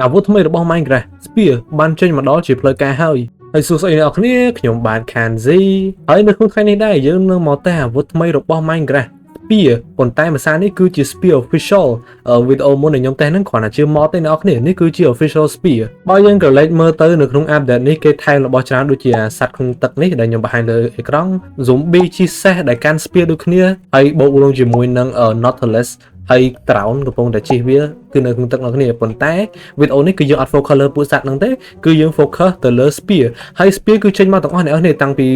អាវុធថ្មីរបស់ Minecraft Spear បានចេញមកដល់ជាផ្លូវការហើយសួស្តីអ្នកនរគ្នាខ្ញុំបាទ Kanzi ហើយនៅក្នុងថ្ងៃនេះដែរយើងនឹងមកតេស្តអាវុធថ្មីរបស់ Minecraft Spear ប៉ុន្តែភាសានេះគឺជា Spear Official វីដេអូមុនដែលខ្ញុំតេស្តហ្នឹងគ្រាន់តែជា mod ទេអ្នកនរគ្នានេះគឺជា Official Spear បើយើងក៏លេចមើលទៅនៅក្នុង update នេះគេថែមរបស់ច្រើនដូចជាសត្វក្នុងទឹកនេះដែលខ្ញុំបង្ហាញលើអេក្រង់ Zombie ជិះសេះដែលកាន់ Spear ដូចគ្នាហើយបូករួមជាមួយនឹង Nautilus ហើយ Drown កំពុងតែជិះវាគឺនៅក្នុងទឹកអ្នកគ្នាប៉ុន្តែវីដេអូនេះគឺយើងអត់ focus លើពួកសត្វហ្នឹងទេគឺយើង focus ទៅលើ Spear ហើយ Spear គឺចេញមកទាំងអស់អ្នកគ្នាតាំងពី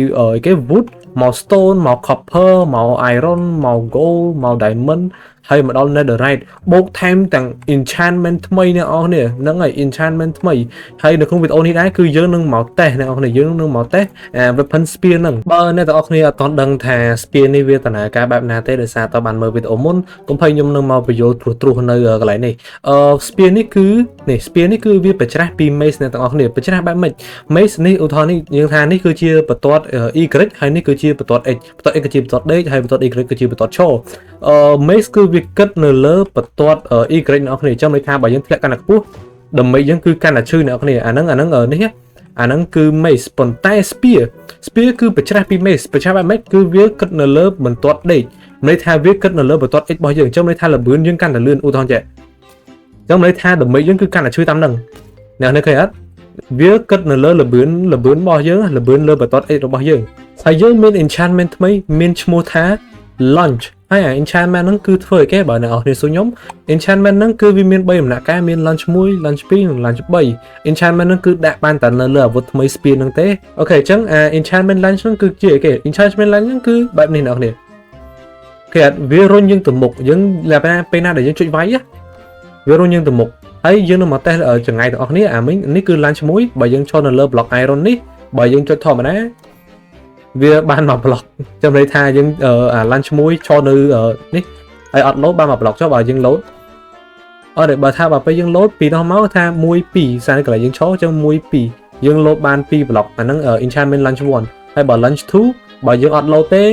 គេ Wood មក Stone មក Copper មក Iron មក Gold មក Diamond ហើយមកដល់ Netherite បូកថែមទាំង enchantment ថ្មីអ្នកនរគ្នាហ្នឹងហើយ enchantment ថ្មីហើយនៅក្នុងវីដេអូនេះដែរគឺយើងនឹងមកតេស្តអ្នកនរគ្នាយើងនឹងមកតេស្តweapon spear ហ្នឹងបើអ្នកទាំងអស់គ្នាអត់ទាន់ដឹងថា spear នេះវាដំណើរការបែបណាទេដោយសារតើបានមើលវីដេអូមុនកុំភ័យខ្ញុំនឹងមកបញ្យល់ត្រួសនៅកន្លែងនេះspear នេះគឺនេះ spear នេះគឺវាបញ្ច្រាស់ពី mace អ្នកទាំងអស់គ្នាបញ្ច្រាស់បែបម៉េច mace នេះឧទាហរណ៍នេះយើងថានេះគឺជាបន្ទាត់ y ហើយនេះគឺជាបន្ទាត់ x បន្ទាត់ x គឺជាបន្ទាត់ d ហើយបន្ទាត់ y គឺជាបន្ទាត់ឈរmace គឺវាគិតនៅលើបន្ទាត់ y អ្នកគ្នាចាំន័យថាបើយើងធ្លាក់កាន់តែខ្ពស់ដើម្បីយើងគឺកាន់តែឈឺអ្នកគ្នាអាហ្នឹងនេះអាហ្នឹងគឺ mace ប៉ុន្តែ spear គឺបញ្ច្រាស់ពី mace បញ្ច្រាស់បែបម៉េចគឺវាគិតនៅលើបន្ទាត់ d ន័យថាវាគិតនៅលើបន្ទាត់ x របស់យើងចាំន័យថាលបឿនយើងកាន់តែលឿនឧទាហរណ៍ចេះចាំន័យថាដើម្បីយើងគឺកាន់តែឈឺតាមហ្នឹងអ្នកនេះឃើញអត់វាគិតនៅលើលបឿនរបស់យើងលបឿនលើបន្ទាត់ x របស់យើងហើយយើងមាន enchantment ថ្មីមានឈ្មោះថា launch ហើយ enchantment ហ្នឹងគឺធ្វើឲ្យគេបើអ្នកនរគ្នាសួរខ្ញុំ enchantment ហ្នឹងគឺវាមាន3ដំណាក់កាលមាន launch 1 launch 2 និង launch 3 enchantment ហ្នឹងគឺដាក់បានតែនៅលើអាវុធថ្មី spear ហ្នឹងទេអូខេអញ្ចឹង enchantment launch ហ្នឹងគឺជាអីគេ enchantment launch ហ្នឹងគឺបែបនេះអ្នកនរគ្នាគេវារុញយើងទៅមុខយើងពេលណាដែលយើងចុចវាយវារុញយើងទៅមុខហើយយើងនឹងមកតេស្តចង្អែតទាំងអស់គ្នាអាមិញនេះគឺ launch 1បើយើងឈរនៅលើ block iron នេះបើយើងចុចធម្មតាវាបានមក block ចាំន័យថាយើងlunch មួយឈរនៅនេះហើយអត់ load បានមក block ចុះបើយើង load អត់ទេបើថាបើពេលយើង load ពីនោះមកថា1 2សារកន្លែងយើងឈរចឹង1 2យើង load បាន2 block អាហ្នឹង enchantment lunch 1ហើយបើ lunch 2បើយើងអត់ load ទេ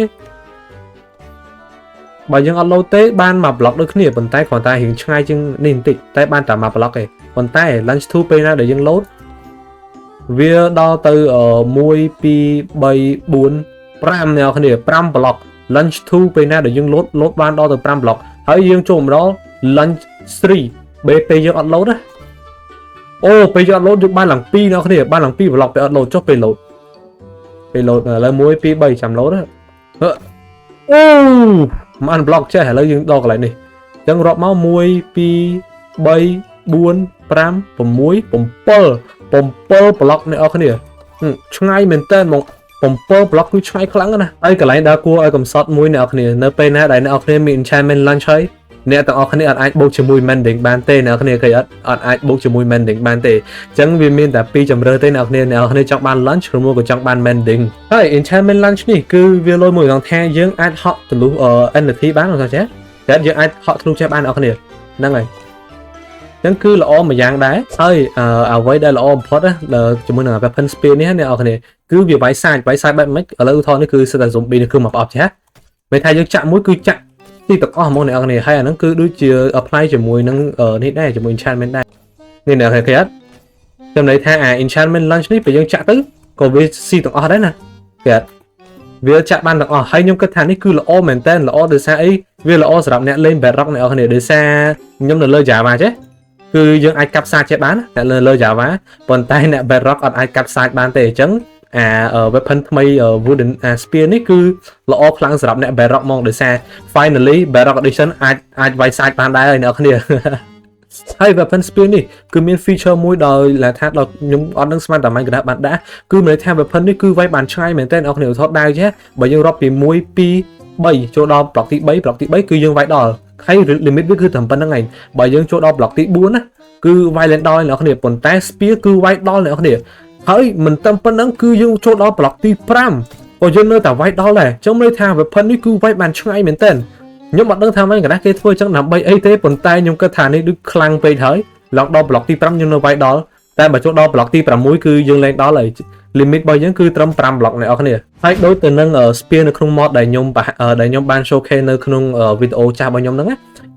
បានមក block ដូចគ្នាប៉ុន្តែគ្រាន់តែរៀងឆ្ងាយជាងនេះបន្តិចតែបានតែមក block ទេប៉ុន្តែ lunch 2ពេលណាដែលយើង loadវាដល់ទៅ1 2 3 4 5អ្នកគ្នា5 block lunch 2ពេលណាដែលយើង load បានដល់ទៅ5 block ហើយយើងចូលមកដល់ lunch 3ពេលយើងអត់ load ណាអូពេលយើងអត់ load យើងបានឡើង2អ្នកគ្នាបានឡើង2 block ពេលអត់ load ចុះពេល load ឥឡូវ1 2 3ចាំ load ណាអូមិន block ចេះឥឡូវយើងដល់កន្លែងនេះអញ្ចឹងរាប់មក1 2 3 4 5 6 7 block អ្នកនរគ្នាឆ្ងាយមែនតើមក7 block គឺឆ្ងាយខ្លាំងណាស់ហើយកន្លែងដែលគួរឲ្យកំសត់មួយអ្នកនរគ្នានៅពេលណាដែលអ្នកនរគ្នាមាន enchantment lunch ហើយអ្នកទាំងអស់គ្នាអត់អាចបូកជាមួយ mending បានទេអ្នកនរគ្នាឃើញអត់អាចបូកជាមួយ mending បានទេអញ្ចឹងវាមានតែពីរជម្រើសទេអ្នកនរគ្នាចង់បាន lunch ឬមួយក៏ចង់បាន mending ហើយ enchantment lunch នេះគឺវាលុយមួយដងថាយើងអាចហក់ទលុះ NFT បានអត់ចាតែយើងអាចហក់ធ្លុះចេះបានអ្នកនរគ្នាហ្នឹងហើយចឹងគឺល្អមួយយ៉ាងដែរហើយអ្វីដែលល្អបំផុតជាមួយនឹង weapon spear នេះអ្នកនរគ្នាគឺវាវាយសាច់បែបម៉េចឥឡូវឧទាហរណ៍នេះគឺសិតតែ zombie នេះគឺមកប្រអប់ចាពេលថាយើងចាក់មួយគឺចាក់ទីទាំងអស់ហ្មងអ្នកនរគ្នាហើយអាហ្នឹងគឺដូចជា apply ជាមួយនឹងនេះដែរជាមួយ enchantment ដែរនេះអ្នកនរគ្នាឃើញអត់ចំណែកថា enchantment lunch នេះពេលយើងចាក់ទៅក៏វាស៊ីទាំងអស់ដែរណាគេអត់វាចាក់បានទាំងអស់ហើយខ្ញុំគិតថានេះគឺល្អមែនតើល្អដោយសារអីវាល្អសម្រាប់អ្នកលេង bedrock អ្នកនរគ្នាដោយសារខ្ញុំនៅលើ Java ចេះគឺយើងអាចកាប់សាច់ចេះបានតែលើ Java ប៉ុន្តែអ្នក bedrock អត់អាចកាប់សាច់បានទេអញ្ចឹងweapon ថ្មី wooden spear នេះគឺល្អខ្លាំងសម្រាប់អ្នក bedrock មកដោយសារ finally bedrock edition អាចវាយសាច់បានដែរហើយអ្នកគ្នាហើយ weapon spear នេះគឺមាន feature មួយដោយថាដល់ខ្ញុំអត់នឹងស្មានតែ Minecraft បានដាក់គឺមានន័យថា weapon នេះគឺវាយបានឆ្ងាយមែនតើអ្នកគ្នាឧទាហរណ៍ដាវចេះបើយើងរាប់ពី1 2 3ចូលដល់ block ទី3គឺយើងវាយដល់ហើយ limit វាគឺត្រឹមប៉ុណ្្នឹងឯងបើយើងចូលដល់ block ទី4ណាគឺវាយlênដល់អ្នកគ្នាប៉ុន្តែ spear គឺវាយដល់អ្នកគ្នាហើយមិនតែប៉ុណ្្នឹងគឺយើងចូលដល់ block ទី5ក៏យើងនៅតែវាយដល់ដែរអញ្ចឹងមានន័យថា weapon នេះគឺវាយបានឆ្ងាយមែនតើខ្ញុំអត់ដឹងថាម៉េចកណ្ដាស់គេធ្វើអញ្ចឹងដើម្បីអីទេប៉ុន្តែខ្ញុំគិតថានេះដូចខ្លាំងពេកហើយឡើងដល់ block ទី5យើងនៅវាយដល់តែបើចូលដល់ block ទី6គឺយើងឡើងដល់ហើយ limit របស់យើងគឺត្រឹម5 block អ្នកនរគ្នាហើយដូចទៅនឹង spear នៅក្នុង mod ដែលខ្ញុំបាន showcase នៅក្នុងវីដេអូចាស់របស់ខ្ញុំហ្នឹង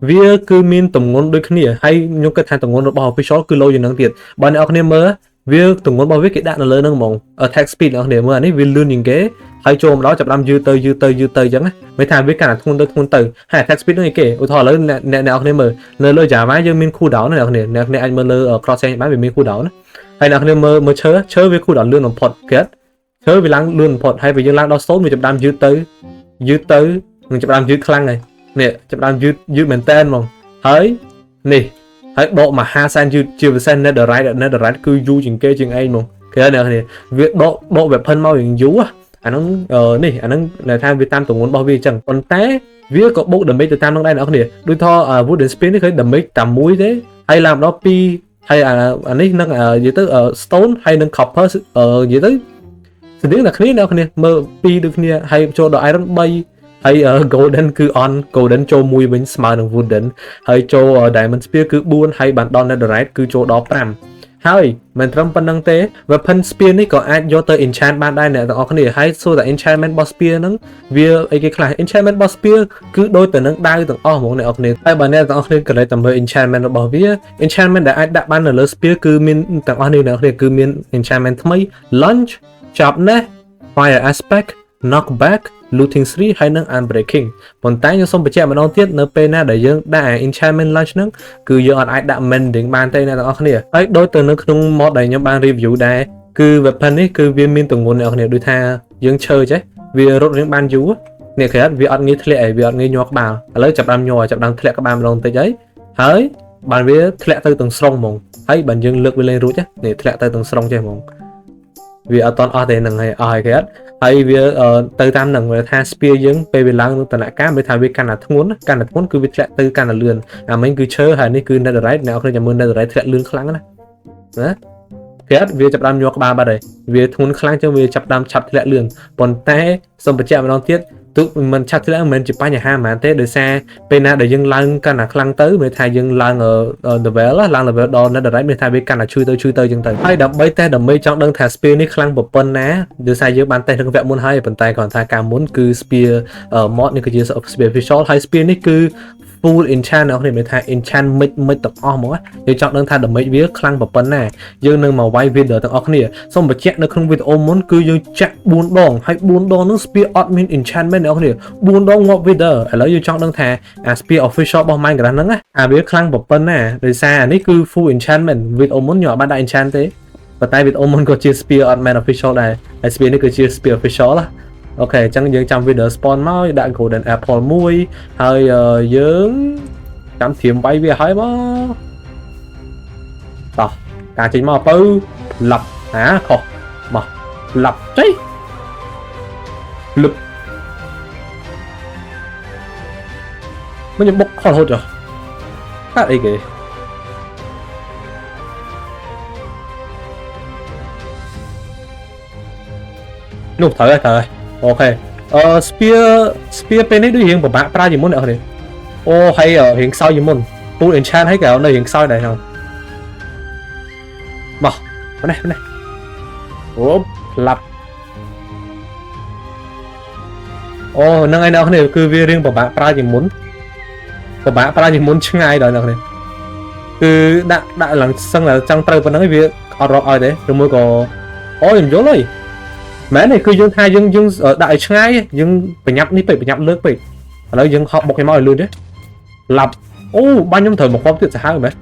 វាគឺមានតម្ងន់ដូចគ្នាហើយខ្ញុំគិតថាតម្ងន់របស់ official គឺ low ជាងនឹងទៀតបើអ្នកនរគ្នាមើលវាតម្ងន់របស់វាគេដាក់នៅលើនឹងហ្មង attack speed អ្នកនរគ្នាមើលអានេះវាលឿនជាងគេហើយចូលមកដល់ចាប់ដើមយឺតទៅអញ្ចឹងមិនថាវាកាន់តែធ្ងន់ទៅហើយ attack speed នឹងឯគេឧទាហរណ៍ឥឡូវអ្នកនរគ្នាមើលលើ Java យើងមាន cooldown ណាអ្នកនរគ្នាអាចមើលលើ cross chain បានវាមាន cooldown ណាហើយអ្នកនរគ្នាមើលឈើវា cooldown លឿនបំផុតគេឈើវាឡើងលឿនបំផុតហើយពេលយើងឡើងដល់ stone វាចាប់ដើមយឺតទៅនឹងចាប់ដើមយឺតខ្លាំងហើយនេះចាប់ដើមយឺតមែនតើហ្មងហើយនេះហើយដកមហាសែនយឺតជាពិសេស netherite គឺយូរជាងគេជាងឯងហ្មងគេអ្នកគ្នាវាដក weapon មកយ៉ាងយូរអាហ្នឹងនេះអាហ្នឹងដែលថាវាតាមទម្ងន់របស់វាអញ្ចឹងប៉ុន្តែវាក៏បូក damage ទៅតាមនឹងដែរអ្នកគ្នាដូចថា wooden spear នេះឃើញ damage តែមួយទេហើយឡើងដល់2ហើយអានេះនឹងនិយាយទៅ stone ហើយនឹង copper និយាយទៅស្តៀងតែគ្នាអ្នកគ្នាមើល2ដូចគ្នាហើយចូលដល់ iron 3ហើយ golden គឺ on golden ចូល1វិញស្មើនឹង wooden ហើយចូល diamond spear គឺ4ហើយបានដល់ netherite គឺចូលដល់5ហើយមិនត្រឹមប៉ុណ្្នឹងទេ weapon spear នេះក៏អាចយកទៅ enchant បានដែរអ្នកទាំងអស់គ្នាហើយសួរតែ enchantment boss spear ហ្នឹងវាអីគេខ្លះ enchantment boss spear គឺដូចទៅនឹងដាវទាំងអស់ហ្មងអ្នកទាំងអស់គ្នាហើយបើអ្នកទាំងអស់គ្នាក៏លេចតែមើល enchantment របស់វា enchantment ដែលអាចដាក់បាននៅលើ spear គឺមានទាំងអស់នេះអ្នកទាំងអស់គ្នាគឺមាន enchantment ថ្មី launch sharpness fire aspect knockback looting 3ហើយនិង unbreaking ប៉ុន្តែខ្ញុំសូមបញ្ជាក់ម្ដងទៀតនៅពេលណាដែលយើងដាក់ enchantment launch ហ្នឹងគឺយើងអាចដាក់ mending បានទេអ្នកទាំងអស់គ្នាហើយដូចទៅនៅក្នុង mod ដែលខ្ញុំបាន review ដែរគឺ weapon នេះគឺវាមានទម្ងន់អ្នកទាំងអស់គ្នាដូចថាយើងឈើចេះវារត់រៀងបានយូរនេះគេវាអត់ងាយធ្លាក់អីវាអត់ងាយញ័រក្បាលឥឡូវចាប់ដើមញ័រចាប់ដើមធ្លាក់ក្បាលម្ដងបន្តិចហើយបានវាធ្លាក់ទៅទាំងស្រុងហ្មងហើយបើយើងលើកវាlênរួចនេះធ្លាក់ទៅទាំងស្រុងចេះហ្មងវាអត់តន់អស់ទេហ្នឹងហើយអស់ហើយគេហើយវាទៅតាមនឹងវាថា spear យើងពេលវាឡើងដំណាក់កាលវាថាវាកាន់តែធ្ងន់គឺវាធ្លាក់ទៅកាន់តែលឿនអាមិញគឺឈើហើយនេះគឺ netherite អ្នកនរមើល netherite ធ្លាក់លឿនខ្លាំងណាគេវាចាប់ដើមញ័រក្បាលបាត់ហើយវាធ្ងន់ខ្លាំងចឹងវាចាប់ដើមឆាប់ធ្លាក់លឿនប៉ុន្តែសូមបញ្ជាក់ម្ដងទៀតទោះមិនឆាប់ធ្លាក់មិនមែនជាបញ្ហាហ្មងទេដោយសារពេលណាដែលយើងឡើងកាន់តែខ្លាំងទៅមានថាយើងឡើង level ឡើង level ដល់ netherite មានថាវាកាន់តែឈឺទៅចឹងទៅហើយដើម្បីតេស្តដើម្បីចង់ដឹងថា spear នេះខ្លាំងប៉ុណ្ណាដោយសារយើងបានតេស្តក្នុងវគ្គមុនហើយប៉ុន្តែគ្រាន់ថាការមុនគឺ spear mod នេះគឺជា spear official ហើយ spear នេះគឺ full enchant អ្នកនេះមានថា enchant មិចទាំងអស់ហ្មងយើងចង់ដឹងថា damage វាខ្លាំងប៉ុណ្ណាយើងនឹងមកវាយ video ទាំងអស់គ្នាសូមបញ្ជាក់នៅក្នុងវីដេអូមុនគឺយើងចាក់4ដងហើយ4ដងនោះ spear អត់មាន enchantment អ្នកនេះ4ដងងាប់ video ឥឡូវយើងចង់ដឹងថាអា spear official របស់ Minecraft ហ្នឹងអាវាខ្លាំងប៉ុណ្ណាដោយសារអានេះគឺ full enchantment វីដេអូមុនខ្ញុំអត់បានដាក់ enchant ទេប៉ុន្តែវីដេអូមុនក៏ជា spear អត់មែន official ដែរហើយ spear នេះគឺជា spear official ណាអូខេអញ្ចឹងយើងចាំ video spawn មកដាក់ golden apple មួយហើយយើងចាំធៀមវាយវាឲ្យមកតោះការចេញមកទៅឡាប់ខុសមកឡាប់ចេះលឹបមិនខ្ញុំបុកខុសរហូតចុះកាត់អីគេនោះត្រូវហើយអូខេspear ពេលនេះដូចរៀងពិបាកប្រើជាមុនអ្នកនេះអូហើយរៀងខ្សោយជាមុន full enchant ហើយក៏នៅរៀងខ្សោយដែរហ្នឹងមកនេះអូផ្លាប់អូហ្នឹងហើយអ្នកនេះគឺវារៀងពិបាកប្រើជាមុនឆ្ងាយដល់អ្នកនេះគឺដាក់ឡើងសឹងតែចង់ត្រូវប៉ុណ្្នឹងវាអត់រកឲ្យទេឬមួយក៏អូខ្ញុំយល់ហើយមែនទេគឺយើងថាយើងដាក់ឲ្យឆ្ងាយយើងប្រញាប់នេះពេកប្រញាប់លើកពេកឥឡូវយើងហក់បុកឲ្យមកឲ្យលឿនទេឡាប់អូបាញ់ខ្ញុំត្រូវមកគ្រប់ទៀតសាហាវមែន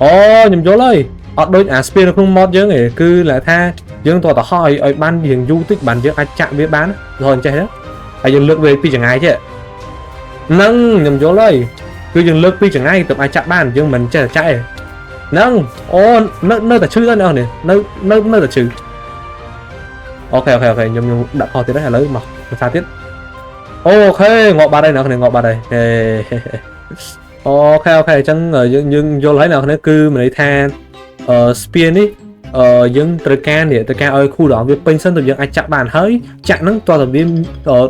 អូខ្ញុំយល់ហើយអត់ដូចអា spear នៅក្នុង mod យើងទេគឺlàថាយើងតោះទៅហោះឲ្យបានរៀងយូរតិចបានយើងអាចចាក់វាបានរហូតចេះទេហើយយើងលើកវាពីចង្អាយទេហ្នឹងខ្ញុំយល់ហើយគឺយើងលើកពីចង្អាយទៅអាចចាក់បានយើងមិនចេះចាក់ទេហ្នឹងអូនៅតែឈឺដែរអ្នកនេះនៅតែឈឺអូខេខ្ញុំដាក់ខុសទៀតហើយឥឡូវមកភាសាទៀតអូខេងាប់បាត់ហើយអ្នកនេះងាប់បាត់ហើយអូខេអញ្ចឹងយើងយល់ហើយអ្នកនេះគឺមានន័យថាspear នេះយើងត្រូវការឲ្យ cooldown វាពេញសិនទៅយើងអាចចាក់បានហើយចាក់ហ្នឹងតោះតែវា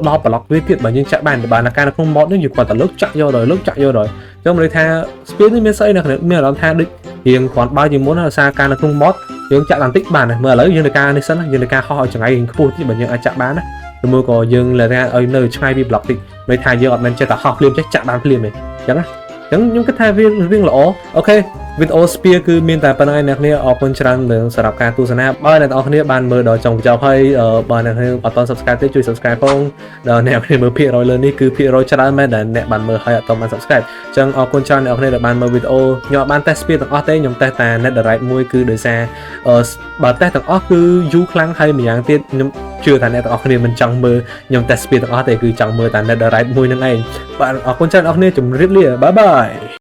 ដល់ប្លុកវាទៀតបើយើងចាក់បានតែនៅក្នុង mod នេះយើងគាត់តែលើកចាក់យកដល់អញ្ចឹងមានន័យថា spear នេះមានស្អីអ្នកនេះមានអារម្មណ៍ថាដូចរៀងគ្រាន់បើជាមុនដោយសារការនៅក្នុង mod យើងចាក់បានតិចបានមើលឥឡូវយើងត្រូវការនេះសិនយើងត្រូវការហោះឲ្យចង្អៃរៀងខ្ពស់តិចបើយើងអាចចាក់បានណាឬមួយក៏យើងលើកឲ្យនៅឆ្ងាយពីប្លុកតិចន័យថាយើងអត់មែនចេះតែហោះភ្លាមចេះចាក់បានភ្លាមទេ ចឹងខ្ញុំគិតថាវារឿងល្អអូខេវីដេអូ Spear គឺមានតែប៉ុណ្្នឹងឯងអ្នកគ្នាអរគុណច្រើនសម្រាប់ការទស្សនាបើអ្នកទាំងអស់គ្នាបានមើលដល់ចុងបញ្ចប់ហើយបើអ្នកគ្នាអត់ទាន់ Subscribe ទេជួយ Subscribe ផងដល់អ្នកគ្នាមើលភាគរយលើនេះគឺភាគរយច្រើនមែនដែលអ្នកបានមើលហើយអត់ទាន់បាន Subscribe អញ្ចឹងអរគុណច្រើនអ្នកគ្នាដែលបានមើលវីដេអូខ្ញុំអត់បានតេស្ត Spear ទាំងអស់ទេខ្ញុំតេស្តតែ Netherite មួយគឺដោយសារបើតេស្តទាំងអស់គឺយូរខ្លាំងហើយម្យ៉ាងទៀតខ្ញុំជឿថាអ្នកទាំងអស់គ្នាមិនចង់មើលខ្ញុំតេស្ត Spear ទាំងអស់ទេគឺចង់មើលតែ Netherite មួយនឹងឯងបាទអរគុណច្រើនអ្នកគ្នាជម្រាបលាបាយបាយ